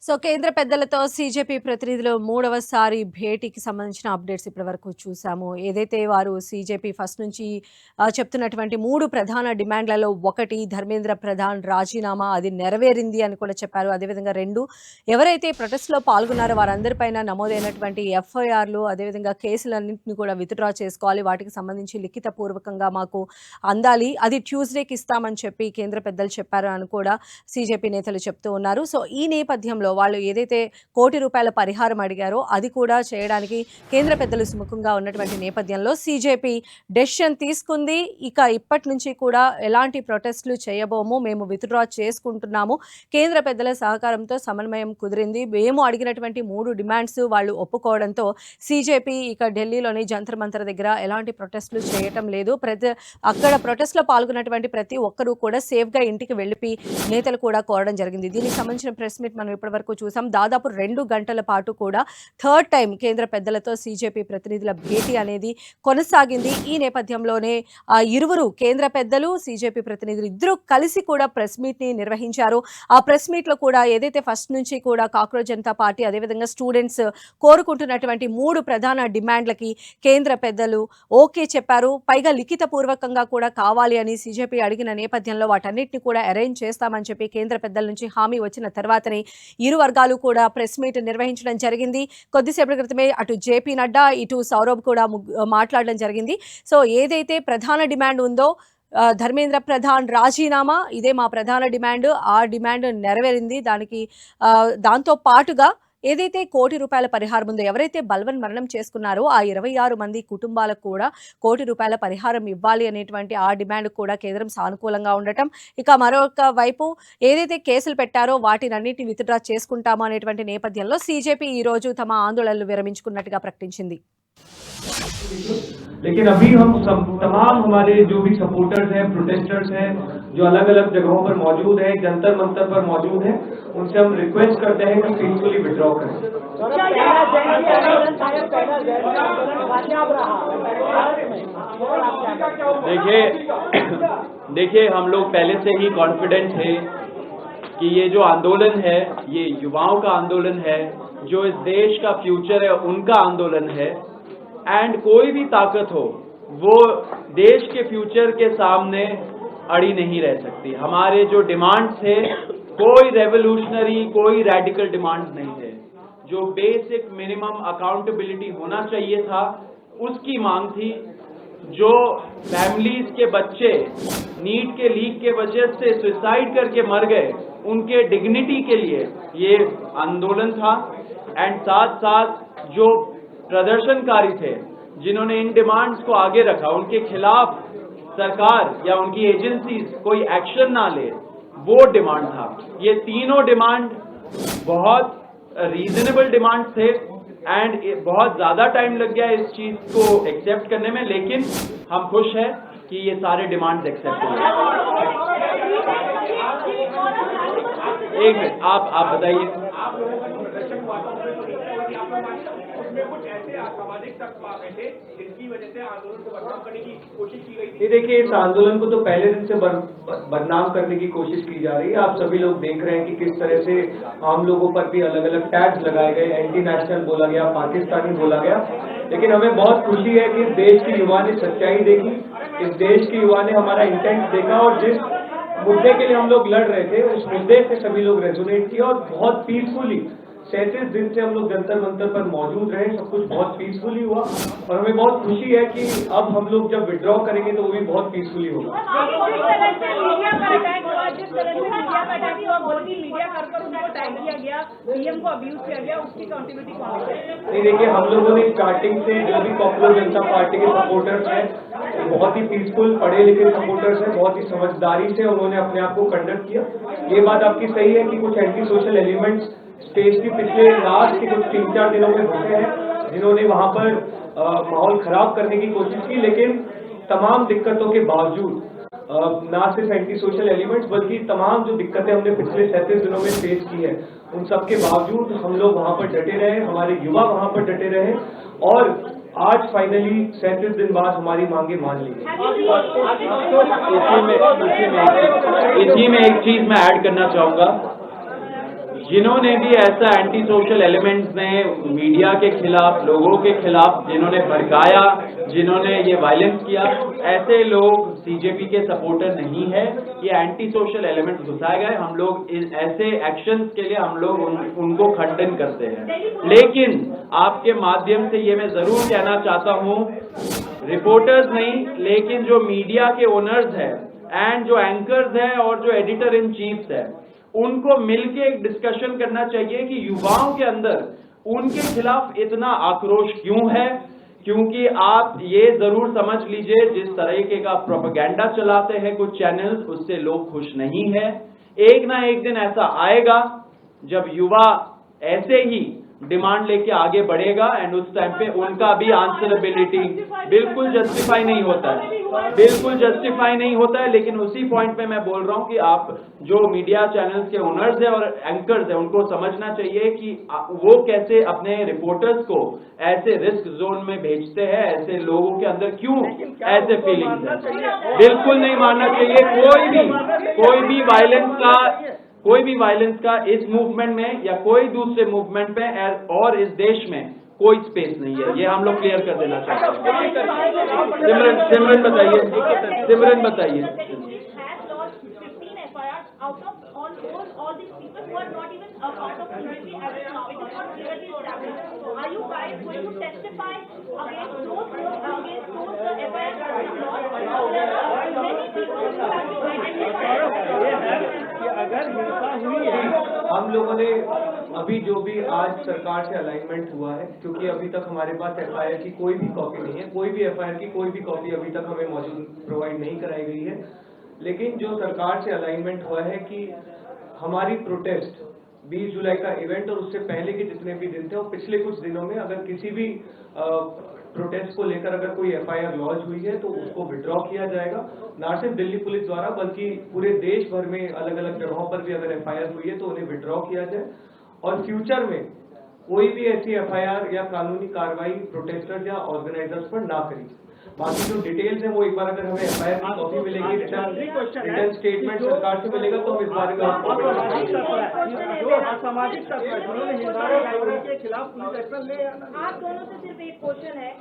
So కేంద్ర పెద్దలతో CJP ప్రతినిధులు మూడవసారి భేటీకి సంబంధించిన అప్డేట్స్ ఇప్పటివరకు చూసాము. ఏదైతే వారు సీజేపీ ఫస్ట్ నుంచి చెప్తున్నటువంటి 3 ప్రధాన డిమాండ్లలో ఒకటి ధర్మేంద్ర ప్రధాన్ రాజీనామా, అది నెరవేరింది అని కూడా చెప్పారు. అదేవిధంగా 2 ఎవరైతే ప్రొటెస్ట్‌లో పాల్గొన్నారో వారందరిపైన నమోదైనటువంటి ఎఫ్ఐఆర్‌లు, అదేవిధంగా కేసులన్నింటిని కూడా విత్‌డ్రా చేసుకోవాలి. వాటికి సంబంధించి లిఖితపూర్వకంగా మాకు అందాలి. అది ట్యూస్డేకి ఇస్తామని చెప్పి కేంద్ర పెద్దలు చెప్పారు అని కూడా సీజేపీ నేతలు చెప్తూ ఉన్నారు. సో ఈ నేపథ్యంలో వాళ్ళు ఏదైతే ₹1,00,00,000 పరిహారం అడిగారో అది కూడా చేయడానికి కేంద్ర పెద్దలు సుముఖంగా ఉన్నటువంటి నేపథ్యంలో సీజేపీ డెసిషన్ తీసుకుంది. ఇక ఇప్పటి నుంచి కూడా ఎలాంటి ప్రొటెస్టులు చేయబోము, మేము విత్‌డ్రా చేసుకుంటున్నాము. కేంద్ర పెద్దల సహకారంతో సమన్వయం కుదిరింది. మేము అడిగినటువంటి 3 డిమాండ్స్ వాళ్ళు ఒప్పుకోవడంతో సీజేపీ ఇక ఢిల్లీలోని జంతర్ మంతర్ దగ్గర ఎలాంటి ప్రొటెస్టులు చేయటం లేదు. అక్కడ ప్రొటెస్ట్లో పాల్గొన్నటువంటి ప్రతి ఒక్కరూ కూడా సేఫ్గా ఇంటికి వెళ్ళి నేతలు కూడా కోరడం జరిగింది. దీనికి సంబంధించిన ప్రెస్ మీట్ మనం ఇప్పటివరకు చూసాం. దాదాపు 2 గంటల పాటు కూడా థర్డ్ టైం కేంద్ర పెద్దలతో సీజేపీ ప్రతినిధుల భేటీ అనేది కొనసాగింది. ఈ నేపథ్యంలోనే ఇరువురు కేంద్ర పెద్దలు, సీజేపీ ప్రతినిధులు ఇద్దరూ కలిసి కూడా ప్రెస్ మీట్ని నిర్వహించారు. ఆ ప్రెస్ మీట్లో కూడా ఏదైతే ఫస్ట్ నుంచి కూడా కాక్రోచ్ జనతా పార్టీ అదేవిధంగా స్టూడెంట్స్ కోరుకుంటున్నటువంటి 3 ప్రధాన డిమాండ్లకి కేంద్ర పెద్దలు ఓకే చెప్పారు. పైగా లిఖితపూర్వకంగా కూడా కావాలి అని సీజేపీ అడిగిన నేపథ్యంలో వాటన్నిటిని కూడా అరేంజ్ చేస్తామని చెప్పి కేంద్ర పెద్దల నుంచి హామీ వచ్చిన తర్వాతనే ఇరు వర్గాలు కూడా ప్రెస్ మీట్ నిర్వహించడం జరిగింది. కొద్దిసేపటి క్రితమే అటు జేపీ నడ్డా, ఇటు సౌరభ్ కూడా మాట్లాడడం జరిగింది. సో ఏదైతే ప్రధాన డిమాండ్ ఉందో ధర్మేంద్ర ప్రధాన్ రాజీనామా, ఇదే మా ప్రధాన డిమాండ్, ఆ డిమాండ్ నెరవేరింది. దాంతో పాటుగా ఏదైతే ₹1,00,00,000 పరిహారం ఉందో, ఎవరైతే బల్వన్ మరణం చేసుకున్నారో ఆ 26 మంది కుటుంబాలకు కూడా ₹1,00,00,000 పరిహారం ఇవ్వాలి అనేటువంటి ఆ డిమాండ్ కూడా కేంద్రం సానుకూలంగా ఉండటం. ఇక మరొక వైపు ఏదైతే కేసులు పెట్టారో వాటినన్నిటిని విత్‌డ్రా చేసుకుంటాము అనేటువంటి నేపథ్యంలో సీజేపీ ఈ రోజు తమ ఆందోళనలు విరమించుకున్నట్టుగా ప్రకటించింది. लेकिन अभी हम तमाम हमारे जो भी सपोर्टर्स हैं, प्रोटेस्टर्स हैं, जो अलग अलग जगहों पर मौजूद हैं, जंतर मंतर पर मौजूद हैं, उनसे हम रिक्वेस्ट करते हैं कि पीसफुली विड्रॉ करें। देखिए हम लोग पहले से ही कॉन्फिडेंट थे कि ये जो आंदोलन है ये युवाओं का आंदोलन है, जो इस देश का फ्यूचर है उनका आंदोलन है। एंड कोई भी ताकत हो वो देश के फ्यूचर के सामने अड़ी नहीं रह सकती। हमारे जो डिमांड्स थे कोई रेवोल्यूशनरी, कोई रेडिकल डिमांड्स नहीं थे। जो बेसिक मिनिमम अकाउंटेबिलिटी होना चाहिए था उसकी मांग थी। जो फैमिलीज के बच्चे नीट के लीक के वजह से सुसाइड करके मर गए उनके डिग्निटी के लिए ये आंदोलन था। एंड साथ साथ जो प्रदर्शनकारी थे जिन्होंने इन डिमांड्स को आगे रखा उनके खिलाफ सरकार या उनकी एजेंसीज कोई एक्शन ना ले, वो डिमांड था। ये तीनों डिमांड बहुत रीजनेबल डिमांड थे एंड बहुत ज्यादा टाइम लग गया इस चीज को एक्सेप्ट करने में, लेकिन हम खुश हैं कि ये सारे डिमांड्स एक्सेप्ट हो गए। एक मिनट आप बताइए। ये देखिए इस आंदोलन को तो पहले दिन से बदनाम करने की कोशिश की जा रही है। आप सभी लोग देख रहे हैं कि किस तरह से आम लोगों पर भी अलग अलग टैग्स लगाए गए, एंटी नेशनल बोला गया, पाकिस्तानी बोला गया। लेकिन हमें बहुत खुशी है कि इस देश के युवा ने सच्चाई देखी, इस देश के युवा ने हमारा इंटेंट देखा और जिस मुद्दे के लिए हम लोग लड़ रहे थे उस मुद्दे से सभी लोग रेजोनेट किया और बहुत पीसफुली 37 दिन से हम लोग जंतर मंतर पर मौजूद रहे। सब कुछ बहुत पीसफुली हुआ और हमें बहुत खुशी है कि अब हम लोग जब विड्रॉ करेंगे तो वो भी बहुत पीसफुली होगा। नहीं देखिए हम लोगों ने स्टार्टिंग से जो भी कांग्रेस जनता पार्टी के सपोर्टर्स हैं बहुत ही पीसफुल पढ़े लिखे सपोर्टर्स हैं, बहुत ही समझदारी से उन्होंने अपने आप को कंडक्ट किया। ये बात आपकी सही है कि कुछ एंटी सोशल एलिमेंट्स स्टेज की पिछले लास्ट के कुछ 3-4 दिनों में घुसे हैं जिन्होंने वहां पर माहौल खराब करने की कोशिश की। लेकिन तमाम दिक्कतों के बावजूद ना सिर्फ एंटी सोशल एलिमेंट्स बल्कि तमाम जो दिक्कतें हमने पिछले 37 दिनों में फेस की है उन सब के बावजूद हम लोग वहां पर डटे रहे, हमारे युवा वहां पर डटे रहे और आज फाइनली 37 दिन बाद हमारी मांगे मान ली गई। इसी में एक चीज मैं ऐड करना चाहूंगा। जिन्होंने भी ऐसा एंटी सोशल एलिमेंट्स ने मीडिया के खिलाफ, लोगों के खिलाफ जिन्होंने भड़काया, जिन्होंने ये वायलेंस किया, ऐसे लोग सीजेपी के सपोर्टर नहीं है। ये एंटी सोशल एलिमेंट्स घुसाए गए। हम लोग ऐसे एक्शंस के लिए हम लोग उनको खंडन करते हैं। लेकिन आपके माध्यम से ये मैं जरूर कहना चाहता हूँ, रिपोर्टर्स नहीं, लेकिन जो मीडिया के ओनर्स हैं एंड जो एंकर्स हैं और जो एडिटर इन चीफ्स है, उनको मिलके एक डिस्कशन करना चाहिए कि युवाओं के अंदर उनके खिलाफ इतना आक्रोश क्यों है। क्योंकि आप ये जरूर समझ लीजिए, जिस तरीके का प्रोपेगेंडा चलाते हैं कुछ चैनल्स, उससे लोग खुश नहीं है। एक ना एक दिन ऐसा आएगा जब युवा ऐसे ही डिमांड लेके आगे बढ़ेगा एंड उस टाइम पे उनका भी आंसरेबिलिटी बिल्कुल जस्टिफाई नहीं होता है, बिल्कुल जस्टिफाई नहीं होता है। लेकिन उसी पॉइंट पे मैं बोल रहा हूं कि आप जो मीडिया चैनल्स के ओनर्स हैं और एंकर्स हैं, उनको समझना चाहिए कि वो कैसे अपने रिपोर्टर्स को ऐसे रिस्क जोन में भेजते हैं, ऐसे लोगों के अंदर क्यों ऐसे फीलिंग्स है। बिल्कुल नहीं मानना चाहिए कोई भी वायलेंस का इस मूवमेंट में या कोई दूसरे मूवमेंट में और इस देश में कोई स्पेस नहीं है। ये हम लोग क्लियर कर देना चाहते हैं। सिमरन बताइए। अगर हिंसा हुई है, हम लोगों ने अभी जो भी आज सरकार से अलाइनमेंट हुआ है, क्योंकि अभी तक हमारे पास एफआईआर की कोई भी कॉपी नहीं है, कोई भी एफआईआर की कोई भी कॉपी अभी तक हमें मौजूद प्रोवाइड नहीं कराई गई है। लेकिन जो सरकार से अलाइनमेंट हुआ है कि हमारी प्रोटेस्ट 20 जुलाई का इवेंट और उससे पहले के जितने भी दिन थे और पिछले कुछ दिनों में अगर किसी भी प्रोटेस्ट को लेकर अगर कोई एफआईआर लॉन्च हुई है तो उसको विड्रॉ किया जाएगा, ना सिर्फ दिल्ली पुलिस द्वारा बल्कि पूरे देश भर में अलग अलग जगहों पर भी अगर एफआईआर हुई है तो उन्हें विड्रॉ किया जाए। और फ्यूचर में कोई भी ऐसी एफआईआर या कानूनी कार्रवाई प्रोटेस्टर्स या ऑर्गेनाइजर्स पर ना करी। बाकी जो डिटेल्स है वो एक बार अगर हमें एफआईआर की कॉपी मिलेगी, रिटर्न स्टेटमेंट सरकार से मिलेगा तो हम इस बारे में जो असामाजिक तत्व है जिन्होंने हिंसा के खिलाफ पुलिस एक्शन ले। आप दोनों से सिर्फ एक क्वेश्चन है,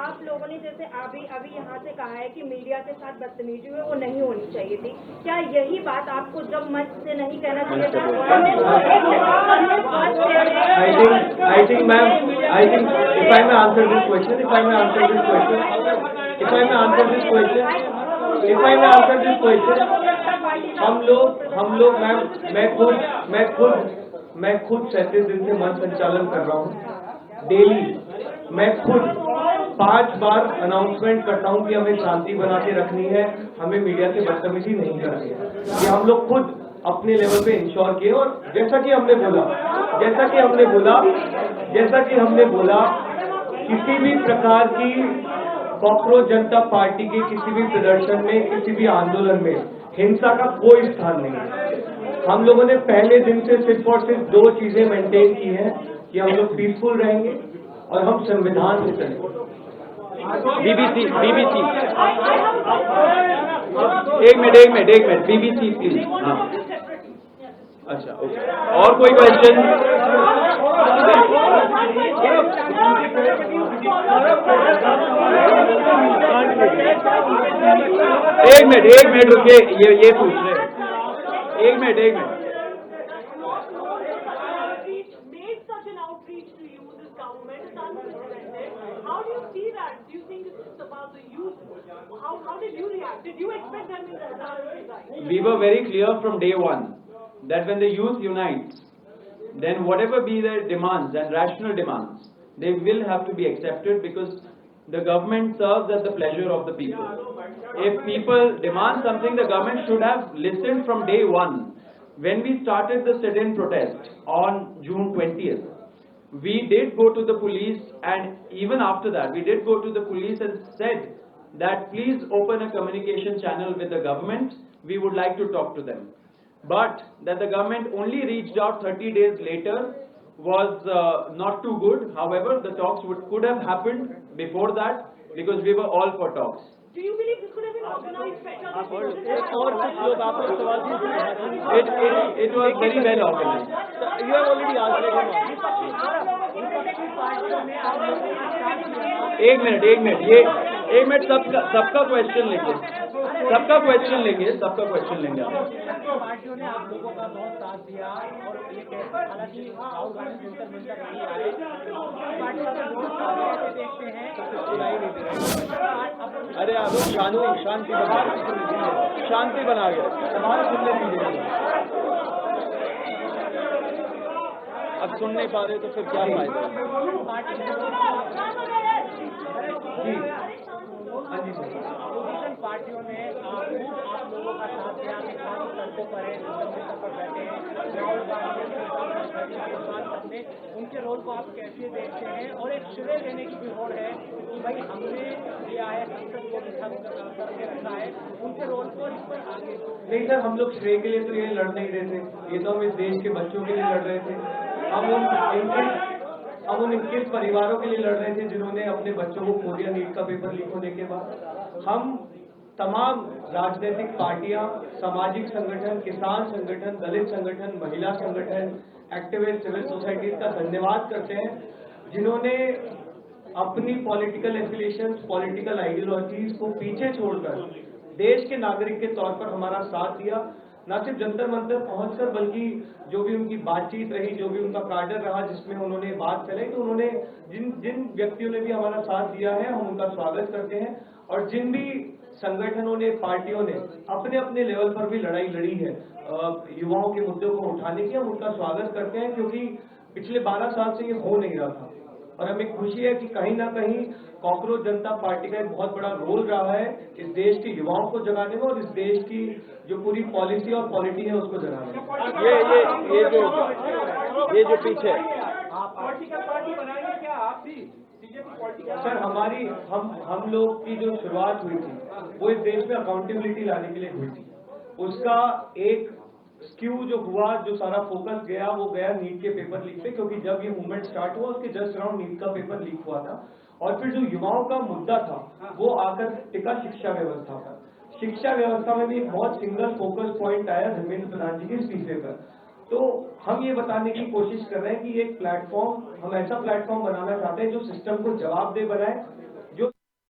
आप लोगों ने जैसे अभी यहाँ से कहा है कि मीडिया के साथ बदतमीजी हुई वो नहीं होनी चाहिए थी, क्या यही बात आपको जब मंच से नहीं कहना चाहिए था? I think ma'am, if I may answer this question, हम लोग मैम, मैं खुद 37 दिन से मंच संचालन कर रहा हूँ। डेली मैं खुद 5 बार अनाउंसमेंट करता हूं कि हमें शांति बना के रखनी है, हमें मीडिया से बदतमीजी नहीं करनी है। ये हम लोग खुद अपने लेवल पे इंश्योर किए। और जैसा कि हमने बोला किसी भी प्रकार की कॉकरोच जनता पार्टी के किसी भी प्रदर्शन में, किसी भी आंदोलन में हिंसा का कोई स्थान नहीं है। हम लोगों ने पहले दिन से सिर्फ और सिर्फ 2 चीजें मेंटेन की है कि हम लोग पीसफुल रहेंगे और हम संविधान से चलेंगे। बीबीसी एक मिनट बीबीसी प्लीज। हाँ अच्छा, ओके। और कोई क्वेश्चन? एक मिनट रुकिए, ये पूछ रहे। एक minute How do you see that? Do you think this is about the youth? How did you react? Did you expect them to resign? We were very clear from day one that when the youth unites, then whatever be their demands and rational demands, they will have to be accepted because the government serves at the pleasure of the people. If people demand something, the government should have listened from day one. When we started the sit-in protest on June 20th, we did go to the police, and even after that we did go to the police and said that please open a communication channel with the government, we would like to talk to them. But that the government only reached out 30 days later was not too good. However, the talks could have happened before that because we were all for talks. Do you believe this could have been organized better? एक और कुछ लोग आप लोग सवाल पूछ रहे हैं। It was very well organized. You have already answered him. एक मिनट ये सबका क्वेश्चन लेंगे आप। पार्टियों ने आप लोगों का बहुत साथ दिया और ये कहते हैं, हालांकि राहुल गांधी जंतर मंतर नहीं आए, पार्टियों का बहुत साथ है, देखते हैं सुनाई नहीं दे रहा। अरे आप शांति बना गए। सवाल सुनने दीजिए। अब सुन नहीं पा रहे तो फिर क्या फायदा? जी हाँ जी सर। अपोजिशन पार्टियों ने आप लोगों का साथ दिया कि खाली सड़कों पर है, जंतर पर बैठे हैं, राहुल गांधी अपने उनके रोल को आप कैसे देखते हैं? और एक श्रेय देने की भी होड़ है कि भाई हमने किया है, संसद को बिठा करके रखा है, उनके रोल को इस पर आगे। नहीं सर, हम लोग श्रेय के लिए तो ये लड़ नहीं रहे थे, ये तो हम इस देश के बच्चों के लिए लड़ रहे थे। हम उन 21 परिवारों के लिए लड़ रहे थे जिन्होंने अपने बच्चों को खो दिया नीट का पेपर लीक होने के बाद। हम तमाम राजनीतिक पार्टियां, सामाजिक संगठन, किसान संगठन, दलित संगठन, महिला संगठन, एक्टिविस्ट, सिविल सोसाइटीज का धन्यवाद करते हैं जिन्होंने अपनी पॉलिटिकल एफिलिएशंस, पॉलिटिकल आइडियोलॉजीज को पीछे छोड़कर देश के नागरिक के तौर पर हमारा साथ दिया। न सिर्फ जंतर मंतर पहुंचकर बल्कि जो भी उनकी बातचीत रही, जो भी उनका कार्डर रहा जिसमें उन्होंने बात फैलाई, तो उन्होंने जिन व्यक्तियों ने भी हमारा साथ दिया है हम उनका स्वागत करते हैं। और जिन भी संगठनों ने, पार्टियों ने अपने अपने लेवल पर भी लड़ाई लड़ी है युवाओं के मुद्दों को उठाने की, हम उनका स्वागत करते हैं क्योंकि पिछले 12 साल से ये हो नहीं रहा था। और हमें खुशी है कि कहीं ना कहीं कॉकरोच जनता पार्टी का एक बहुत बड़ा रोल रहा है इस देश के युवाओं को जगाने में और इस देश की जो पूरी पॉलिसी और पॉलिटी है उसको जगाने में। ये जो पीछे पॉलिटिकल पार्टी बनाएंगे क्या आप भी? बीजेपी पॉलिटिकल सर, हमारी हम लोग की जो शुरुआत हुई थी वो इस देश में अकाउंटेबिलिटी लाने के लिए हुई थी। उसका एक स्क्यू जो हुआ, जो सारा फोकस गया, वो गया नीट के पेपर लीक पे, क्योंकि जब ये मूवमेंट स्टार्ट हुआ उसके जस्ट अराउंड नीट का पेपर लीक हुआ था। और फिर जो युवाओं का मुद्दा था वो आकर टिका शिक्षा व्यवस्था पर। शिक्षा व्यवस्था में भी एक बहुत सिंगल फोकस पॉइंट आया धर्मेंद्र प्रधान जी के इस्तीफे पर। तो हम ये बताने की कोशिश कर रहे हैं कि एक प्लेटफॉर्म, हम ऐसा प्लेटफॉर्म बनाना चाहते हैं जो सिस्टम को जवाबदेह बनाए,